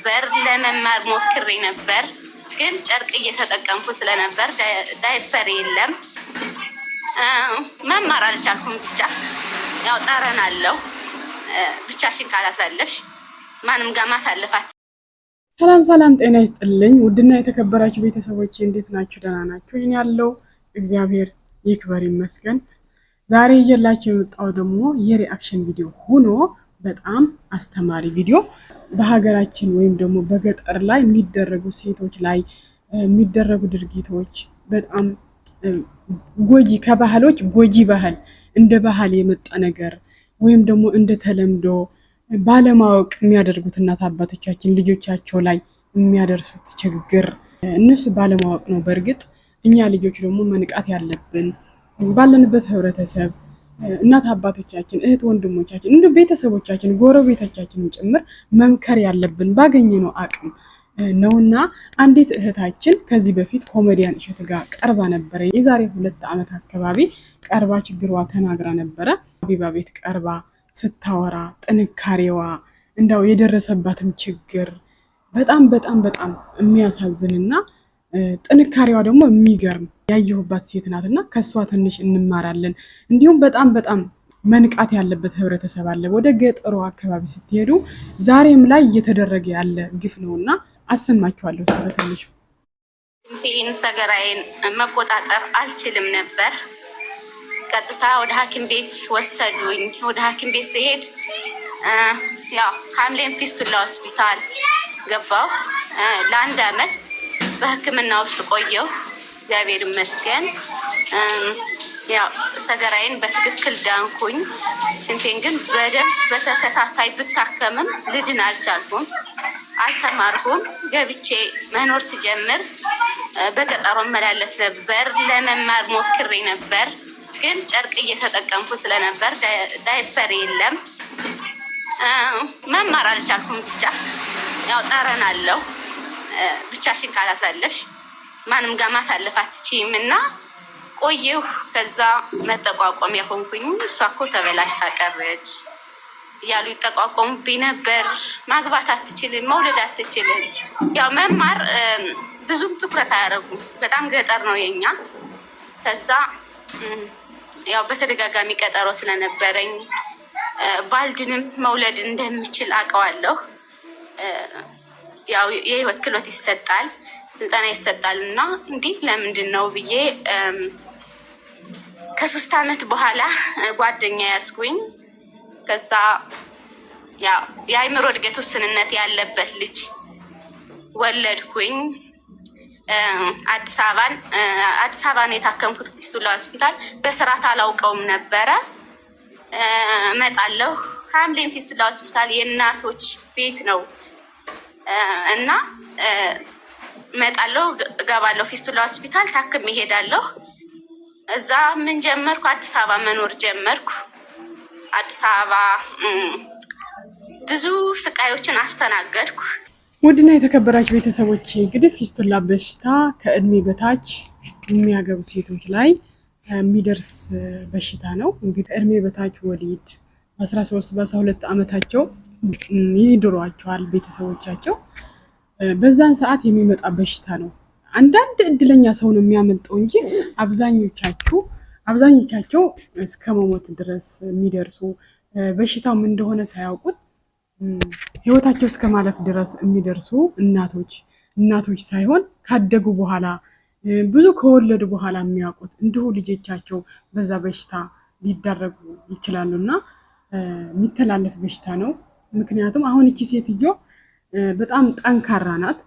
ነበር። ለመማር ሞክሬ ነበር፣ ግን ጨርቅ እየተጠቀምኩ ስለነበር ዳይፐር የለም። መማር አልቻልኩም። ብቻ ያው ጠረን አለው። ብቻሽን ካላሳለፍሽ ማንም ጋር ማሳለፋት። ሰላም ጤና ይስጥልኝ። ውድና የተከበራችሁ ቤተሰቦች እንዴት ናችሁ? ደህና ናችሁ? እኔ ያለው እግዚአብሔር ይክበር ይመስገን። ዛሬ ይዤላችሁ የመጣው ደግሞ የሪአክሽን ቪዲዮ ሆኖ በጣም አስተማሪ ቪዲዮ በሀገራችን ወይም ደግሞ በገጠር ላይ የሚደረጉ ሴቶች ላይ የሚደረጉ ድርጊቶች በጣም ጎጂ ከባህሎች ጎጂ ባህል እንደ ባህል የመጣ ነገር ወይም ደግሞ እንደ ተለምዶ ባለማወቅ የሚያደርጉት እናት አባቶቻችን ልጆቻቸው ላይ የሚያደርሱት ችግር እነሱ ባለማወቅ ነው። በእርግጥ እኛ ልጆች ደግሞ መንቃት ያለብን ባለንበት ህብረተሰብ እናት አባቶቻችን፣ እህት ወንድሞቻችን፣ እንደ ቤተሰቦቻችን፣ ጎረቤቶቻችንን ጭምር መምከር ያለብን ባገኘነው አቅም ነውና አንዲት እህታችን ከዚህ በፊት ኮሜዲያን እሸቱ ጋር ቀርባ ነበረ። የዛሬ 2 ዓመት አካባቢ ቀርባ ችግሯ ተናግራ ነበረ። ሀቢባ ቤት ቀርባ ስታወራ ጥንካሬዋ እንዳው የደረሰባትም ችግር በጣም የሚያሳዝንና ጥንካሬዋ ደግሞ የሚገርም ያየሁባት ሴት ናትና ከሷ ትንሽ እንማራለን። እንዲሁም በጣም መንቃት ያለበት ህብረተሰብ አለ። ወደ ገጠሩ አካባቢ ስትሄዱ ዛሬም ላይ እየተደረገ ያለ ግፍ ነውና አሰማችኋለሁ። በትንሹ ይህን ሰገራዬን መቆጣጠር አልችልም ነበር። ቀጥታ ወደ ሐኪም ቤት ወሰዱኝ። ወደ ሐኪም ቤት ሲሄድ ያው ሐምሌን ፊስቱላ ሆስፒታል ገባሁ። ለ1 ዓመት በህክምና ውስጥ ቆየሁ። እግዚአብሔር ይመስገን። ያው ሰገራዬን በትክክል ዳንኩኝ። ሽንቴን ግን በደንብ በተከታታይ ብታከምም ልድን አልቻልኩም፣ አልተማርኩም። ገብቼ መኖር ሲጀምር በገጠሩ መላለስ ነበር። ለመማር ሞክሬ ነበር፣ ግን ጨርቅ እየተጠቀምኩ ስለነበር ዳይፐር የለም። መማር አልቻልኩም። ብቻ ያው ጠረን አለው። ብቻሽን ካላሳለፍሽ ማንም ጋር ማሳለፍ አትችይም እና ቆየሁ። ከዛ መጠቋቋም ያሆንኩኝ። እሷ እኮ ተበላሽታ ቀረች እያሉ ይጠቋቋሙብኝ ነበር። ማግባት አትችልም፣ መውለድ አትችልም። ያው መማር ብዙም ትኩረት አያደርጉም። በጣም ገጠር ነው የኛ። ከዛ ያው በተደጋጋሚ ቀጠሮ ስለነበረኝ ባልድንም መውለድ እንደምችል አውቀዋለሁ። ያው የህይወት ክህሎት ይሰጣል፣ ስልጠና ይሰጣል እና እንዲህ ለምንድን ነው ብዬ ከ3 ዓመት በኋላ ጓደኛ ያስኩኝ። ከዛ ያው የአእምሮ እድገት ውስንነት ያለበት ልጅ ወለድኩኝ። አዲስ አበባ ነው የታከምኩት፣ ፊስቱላ ሆስፒታል። በስርዓት አላውቀውም ነበረ። እመጣለሁ። ሐምሌን ፊስቱላ ሆስፒታል የእናቶች ቤት ነው እና እመጣለሁ፣ እገባለሁ። ፊስቱላ ሆስፒታል ታክም እሄዳለሁ። እዛ ምን ጀመርኩ? አዲስ አበባ መኖር ጀመርኩ። አዲስ አበባ ብዙ ስቃዮችን አስተናገድኩ። ውድና የተከበራችሁ ቤተሰቦች እንግዲህ ፊስቱላ በሽታ ከእድሜ በታች የሚያገቡ ሴቶች ላይ የሚደርስ በሽታ ነው። እንግዲህ ከእድሜ በታች ወሊድ 13 በ12 ዓመታቸው ይድሯቸዋል ቤተሰቦቻቸው። በዛን ሰዓት የሚመጣ በሽታ ነው። አንዳንድ እድለኛ ሰው ነው የሚያመልጠው እንጂ አብዛኞቻቸው እስከ መሞት ድረስ የሚደርሱ በሽታው ምን እንደሆነ ሳያውቁት ህይወታቸው እስከ ማለፍ ድረስ የሚደርሱ እናቶች ሳይሆን ካደጉ በኋላ ብዙ ከወለዱ በኋላ የሚያውቁት እንዲሁ ልጆቻቸው በዛ በሽታ ሊዳረጉ ይችላሉና የሚተላለፍ በሽታ ነው። ምክንያቱም አሁን እቺ ሴትዮ በጣም ጠንካራ ናት።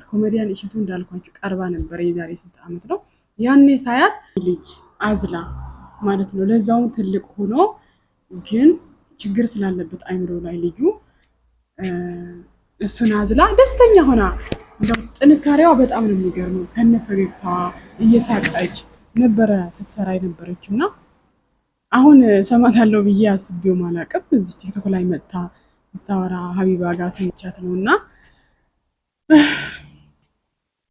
ኮሜዲያን እሸቱ እንዳልኳችሁ ቀርባ ነበር። የዛሬ 6 ዓመት ነው። ያኔ ሳያት ልጅ አዝላ ማለት ነው። ለዛውም ትልቅ ሆኖ ግን ችግር ስላለበት አይምሮ ላይ ልጁ እሱን አዝላ ደስተኛ ሆና እንደው ጥንካሬዋ በጣም ነው የሚገርመው። ከነ ፈገግታዋ እየሳቀች ነበረ ስትሰራ የነበረችውና አሁን ሰማታለሁ ብዬ አስቤው ማላቅም እዚህ ቲክቶክ ላይ መጥታ ስታወራ ሀቢባ ጋር ሰምቻት ነውና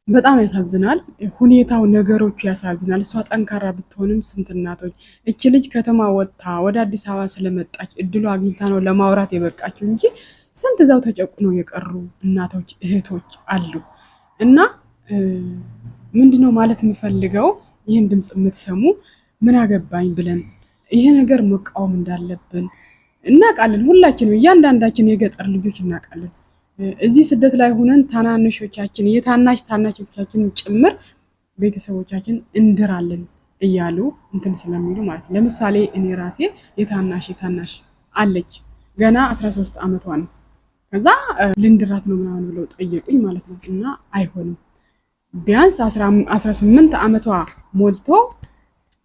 በጣም ያሳዝናል። ሁኔታው ነገሮቹ ያሳዝናል። እሷ ጠንካራ ብትሆንም ስንት እናቶች እቺ ልጅ ከተማ ወጥታ ወደ አዲስ አበባ ስለመጣች እድሉ አግኝታ ነው ለማውራት የበቃችው እንጂ ስንት እዛው ተጨቁነው የቀሩ እናቶች እህቶች አሉ። እና ምንድነው ማለት የምፈልገው ይህን ድምፅ የምትሰሙ ምን አገባኝ ብለን ይሄ ነገር መቃወም እንዳለብን እናውቃለን። ሁላችንም እያንዳንዳችን የገጠር ልጆች እናውቃለን። እዚህ ስደት ላይ ሆነን ታናናሾቻችን ታናሾቻችን ጭምር ቤተሰቦቻችን እንድራለን እያሉ እንትን ስለሚሉ ማለት ነው። ለምሳሌ እኔ ራሴ የታናሽ አለች ገና 13 ዓመቷ ነው። ከዛ ልንድራት ነው ምናምን ብለው ጠየቁኝ ማለት ነው። እና አይሆንም ቢያንስ 18 ዓመቷ ሞልቶ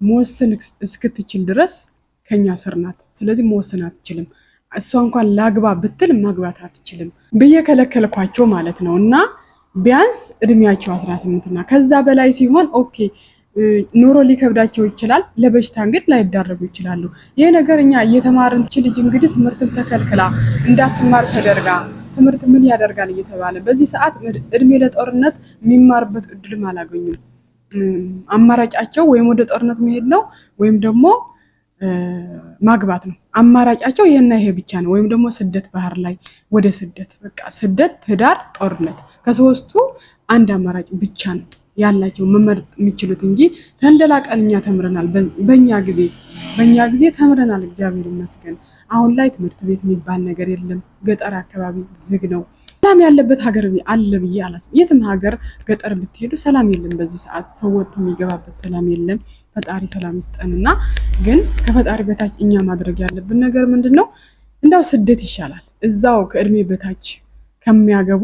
መወሰን እስክትችል ድረስ ከኛ ስር ናት። ስለዚህ መወሰን አትችልም። እሷ እንኳን ላግባ ብትል ማግባት አትችልም ብዬ ከለከልኳቸው ማለት ነው። እና ቢያንስ እድሜያቸው 18 እና ከዛ በላይ ሲሆን ኦኬ ኑሮ ሊከብዳቸው ይችላል። ለበሽታ እንግዲህ ላይዳረጉ ይችላሉ። ይሄ ነገር እኛ እየተማርን ልጅ እንግዲህ ትምህርትን ተከልክላ እንዳትማር ተደርጋ ትምህርት ምን ያደርጋል እየተባለ በዚህ ሰዓት እድሜ ለጦርነት የሚማርበት እድልም አላገኙም። አማራጫቸው ወይም ወደ ጦርነት መሄድ ነው ወይም ደግሞ ማግባት ነው። አማራጫቸው ይሄና ይሄ ብቻ ነው። ወይም ደግሞ ስደት ባህር ላይ ወደ ስደት በቃ ስደት፣ ትዳር፣ ጦርነት ከሶስቱ አንድ አማራጭ ብቻ ነው ያላቸው መመረጥ የሚችሉት እንጂ ተንደላቀን እኛ ተምረናል። በእኛ ጊዜ ተምረናል። እግዚአብሔር ይመስገን። አሁን ላይ ትምህርት ቤት የሚባል ነገር የለም። ገጠር አካባቢ ዝግ ነው። ሰላም ያለበት ሀገር አለ ብዬ አላስብም። የትም ሀገር ገጠር ብትሄዱ ሰላም የለም። በዚህ ሰዓት ሰው ወጥቶ የሚገባበት ሰላም የለም። ፈጣሪ ሰላም ይስጠንና ግን ከፈጣሪ በታች እኛ ማድረግ ያለብን ነገር ምንድነው? እንዳው ስደት ይሻላል። እዛው ከእድሜ በታች ከሚያገቡ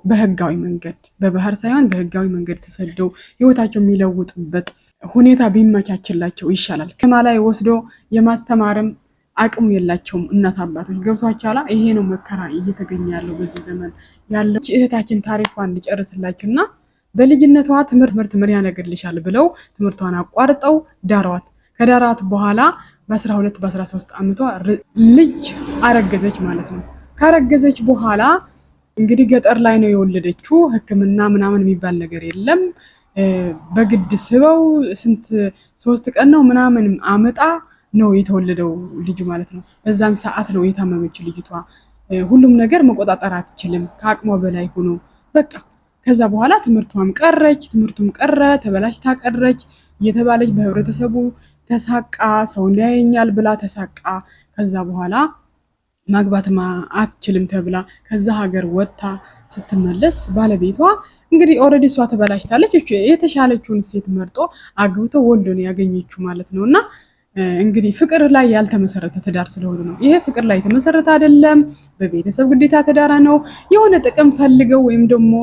በህጋዊ መንገድ በባህር ሳይሆን በህጋዊ መንገድ ተሰደው ህይወታቸው የሚለውጡበት ሁኔታ ቢመቻችላቸው ይሻላል። ከማላይ ወስዶ የማስተማርም አቅሙ የላቸውም እናት አባቶች። ገብቷችኋል? ይሄ ነው መከራ እየተገኘ ያለው በዚህ ዘመን ያለው። እህታችን ታሪኳን ልጨርስላችሁና በልጅነቷ ትምህርት ምን ያነግርልሻል ብለው ትምህርቷን አቋርጠው ዳሯት። ከዳሯት በኋላ በ12 በ13 ዓመቷ ልጅ አረገዘች ማለት ነው። ካረገዘች በኋላ እንግዲህ ገጠር ላይ ነው የወለደችው። ሕክምና ምናምን የሚባል ነገር የለም። በግድ ስበው ስንት 3 ቀን ነው ምናምን አመጣ ነው የተወለደው ልጅ ማለት ነው። በዛን ሰዓት ነው የታመመችው ልጅቷ። ሁሉም ነገር መቆጣጠር አትችልም፣ ከአቅሟ በላይ ሆኖ በቃ ከዛ በኋላ ትምህርቱም ቀረ፣ ተበላሽታ ቀረች እየተባለች በህብረተሰቡ ተሳቃ፣ ሰው እንዳያየኛል ብላ ተሳቃ። ከዛ በኋላ ማግባትማ አትችልም ተብላ ከዛ ሀገር ወጥታ ስትመለስ ባለቤቷ እንግዲህ ኦልሬዲ እሷ ተበላሽታለች። የተሻለችውን ሴት መርጦ አግብቶ ወልዶ ነው ያገኘችው ማለት ነው። እና እንግዲህ ፍቅር ላይ ያልተመሰረተ ትዳር ስለሆነ ነው። ይሄ ፍቅር ላይ የተመሰረተ አይደለም። በቤተሰብ ግዴታ ትዳር ነው። የሆነ ጥቅም ፈልገው ወይም ደግሞ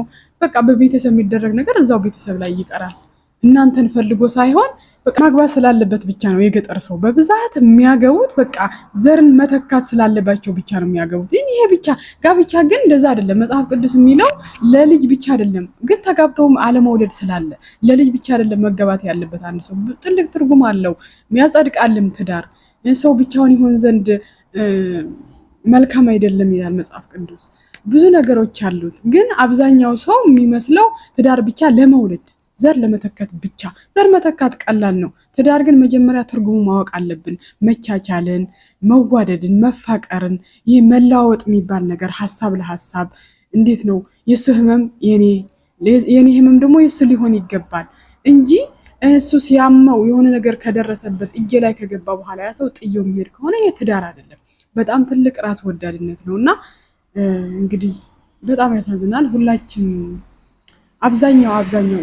በቃ በቤተሰብ የሚደረግ ነገር እዛው ቤተሰብ ላይ ይቀራል። እናንተን ፈልጎ ሳይሆን በቃ ማግባት ስላለበት ብቻ ነው የገጠር ሰው በብዛት የሚያገቡት። በቃ ዘርን መተካት ስላለባቸው ብቻ ነው የሚያገቡት። ይሄ ብቻ ጋብቻ ግን እንደዛ አይደለም። መጽሐፍ ቅዱስ የሚለው ለልጅ ብቻ አይደለም፣ ግን ተጋብተውም አለመውለድ ስላለ ለልጅ ብቻ አይደለም መገባት ያለበት። አንድ ሰው ትልቅ ትርጉም አለው፣ የሚያጸድቃልም ትዳር። ሰው ብቻውን ይሆን ዘንድ መልካም አይደለም ይላል መጽሐፍ ቅዱስ። ብዙ ነገሮች አሉት። ግን አብዛኛው ሰው የሚመስለው ትዳር ብቻ ለመውለድ ዘር ለመተካት ብቻ። ዘር መተካት ቀላል ነው። ትዳር ግን መጀመሪያ ትርጉሙ ማወቅ አለብን። መቻቻልን፣ መዋደድን፣ መፋቀርን፣ ይህ መለዋወጥ የሚባል ነገር ሀሳብ ለሀሳብ እንዴት ነው የሱ ህመም የኔ ህመም ደግሞ የሱ ሊሆን ይገባል እንጂ እሱ ሲያመው የሆነ ነገር ከደረሰበት እጄ ላይ ከገባ በኋላ ያ ሰው ጥየው የሚሄድ ከሆነ የትዳር አይደለም። በጣም ትልቅ ራስ ወዳድነት ነው። እና እንግዲህ በጣም ያሳዝናል። ሁላችን አብዛኛው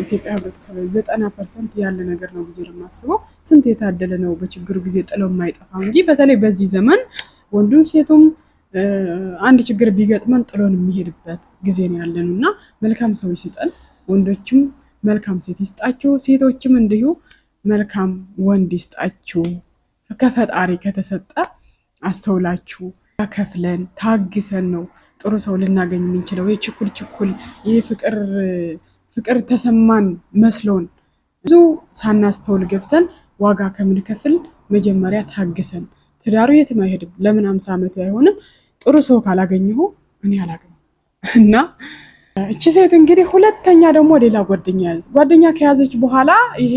ኢትዮጵያ ህብረተሰብ 90% ያለ ነገር ነው ብዬ የማስበው። ስንት የታደለ ነው በችግሩ ጊዜ ጥለው የማይጠፋው እንጂ በተለይ በዚህ ዘመን ወንዱም ሴቱም አንድ ችግር ቢገጥመን ጥሎን የሚሄድበት ጊዜ ነው ያለነው። እና መልካም ሰው ይስጠን። ወንዶችም መልካም ሴት ይስጣችሁ፣ ሴቶችም እንዲሁ መልካም ወንድ ይስጣችሁ። ከፈጣሪ ከተሰጠ አስተውላችሁ ከፍለን ታግሰን ነው ጥሩ ሰው ልናገኝ የምንችለው። የችኩል ፍቅር ተሰማን መስሎን ብዙ ሳናስተውል ገብተን ዋጋ ከምንከፍል መጀመሪያ ታግሰን። ትዳሩ የትም አይሄድም። ለምን 50 ዓመት አይሆንም ጥሩ ሰው ካላገኘሁ እኔ አላገኝም። እና እቺ ሴት እንግዲህ ሁለተኛ ደግሞ ሌላ ጓደኛ ከያዘች በኋላ ይሄ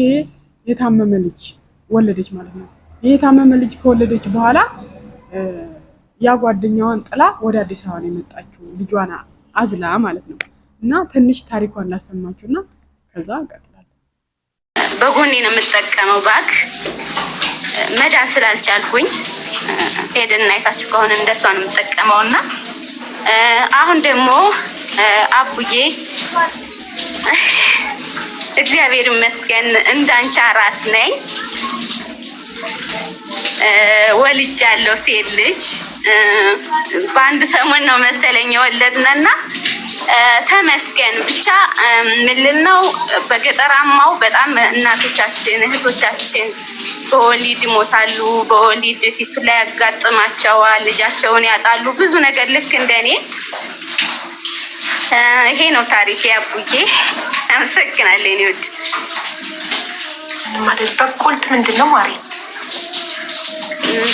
የታመመ ልጅ ወለደች ማለት ነው። ይሄ የታመመ ልጅ ከወለደች በኋላ ያ ጓደኛዋን ጥላ ወደ አዲስ አበባ ነው የመጣችው ልጇን አዝላ ማለት ነው። እና ትንሽ ታሪኳን ላሰማችሁና ከዛ እንቀጥላለን። በጎኔ ነው የምጠቀመው ባግ መዳን ስላልቻልኩኝ ሄደን አይታችሁ ከሆነ እንደሷ ነው የምጠቀመውና አሁን ደግሞ አቡዬ እግዚአብሔር ይመስገን እንዳንቺ አራስ ነኝ። ወልጃለሁ ሴት ልጅ በአንድ ሰሞን ነው መሰለኝ የወለድነና ተመስገን ብቻ ምንድን ነው በገጠራማው በጣም እናቶቻችን እህቶቻችን በወሊድ ይሞታሉ። በወሊድ ፊስቱላ ያጋጥማቸዋል፣ ልጃቸውን ያጣሉ፣ ብዙ ነገር ልክ እንደኔ። ይሄ ነው ታሪክ አቡዬ። አመሰግናለሁ። እኔ ውድ ማለት በቆልት ምንድን ነው ማሪ?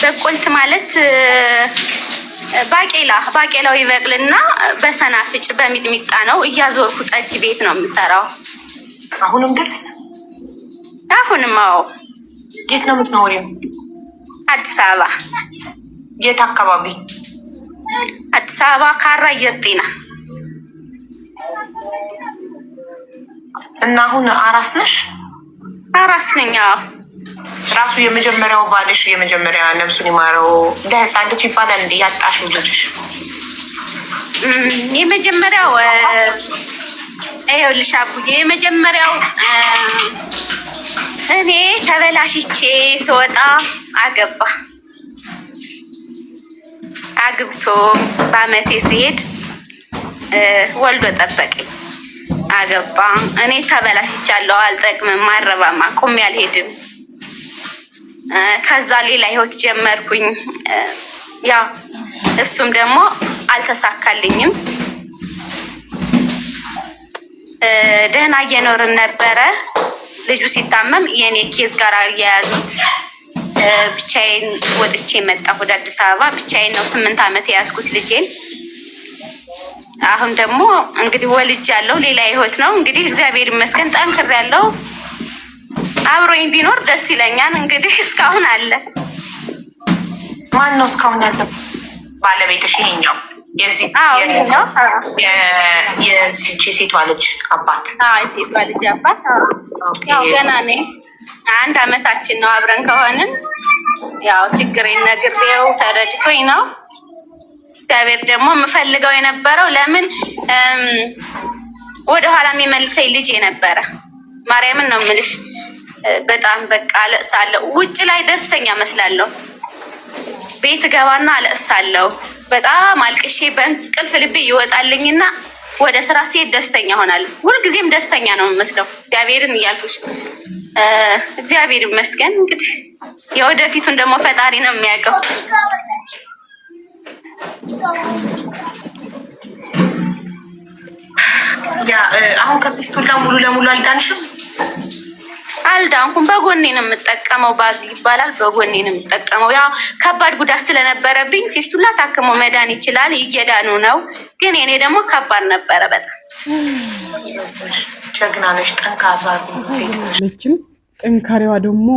በቆልት ማለት ባቄላው ይበቅልና በሰናፍጭ በሚጥሚጣ ነው እያዞርኩ ጠጅ ቤት ነው የምሰራው። አሁንም ድረስ? አሁንም አዎ። የት ነው የምትኖሪው? አዲስ አበባ። የት አካባቢ? አዲስ አበባ ካራ አየር ጤና። እና አሁን አራስ ነሽ? አራስ ነኝ። ራሱ የመጀመሪያው ባልሽ የመጀመሪያ ነፍሱን ይማረው እንደ ህፃን ልጅ ይባላል እንደ ያጣሽው ልጅሽ? የመጀመሪያው ይኸውልሽ አቡዬ የመጀመሪያው እኔ ተበላሽቼ ስወጣ አግብቶ በአመቴ ስሄድ ወልዶ ጠበቀኝ። አገባ። እኔ ተበላሽቻለሁ፣ አልጠቅምም፣ አልረባም፣ ቆሜ አልሄድም። ከዛ ሌላ ህይወት ጀመርኩኝ። ያው እሱም ደግሞ አልተሳካልኝም። ደህና እየኖርን ነበረ። ልጁ ሲታመም የኔ ኬዝ ጋር እየያዙት ብቻዬን ወጥቼ መጣሁ ወደ አዲስ አበባ። ብቻዬን ነው 8 ዓመት የያዝኩት ልጄን። አሁን ደግሞ እንግዲህ ወልጃለሁ። ሌላ ህይወት ነው እንግዲህ። እግዚአብሔር ይመስገን ጠንክሬያለሁ። አብሮኝ ቢኖር ደስ ይለኛል። እንግዲህ እስካሁን አለ። ማን ነው እስካሁን ያለው? ባለቤትሽ? ይሄኛው የዚህች የሴቷ ልጅ አባት? የሴቷ ልጅ አባት። ያው ገና ነኝ። 1 ዓመታችን ነው አብረን ከሆንን። ያው ችግሬን ነግሬው ተረድቶኝ ነው። እግዚአብሔር ደግሞ የምፈልገው የነበረው ለምን ወደኋላ የሚመልሰኝ ልጅ የነበረ ማርያምን ነው የምልሽ። በጣም በቃ አለቅሳለሁ። ውጭ ላይ ደስተኛ መስላለሁ፣ ቤት ገባና አለቅሳለሁ። በጣም አልቅሼ በእንቅልፍ ልቤ ይወጣልኝና ወደ ስራ ሲሄድ ደስተኛ ሆናለሁ። ሁልጊዜም ደስተኛ ነው የምመስለው እግዚአብሔርን እያልኩሽ። እግዚአብሔር ይመስገን። እንግዲህ የወደፊቱን ደግሞ ፈጣሪ ነው የሚያውቀው። አሁን ከፊስቱላ ሙሉ ለሙሉ አልዳንሽም? አልዳንኩም። በጎኔ ነው የምጠቀመው። ባግ ይባላል። በጎኔ ነው የምጠቀመው። ያው ከባድ ጉዳት ስለነበረብኝ ፊስቱላ ታክሞ መዳን ይችላል፣ እየዳኑ ነው። ግን እኔ ደግሞ ከባድ ነበረ በጣም። ጀግና ነሽ፣ ጠንካራ ሴት ነሽ። ጥንካሬዋ ደግሞ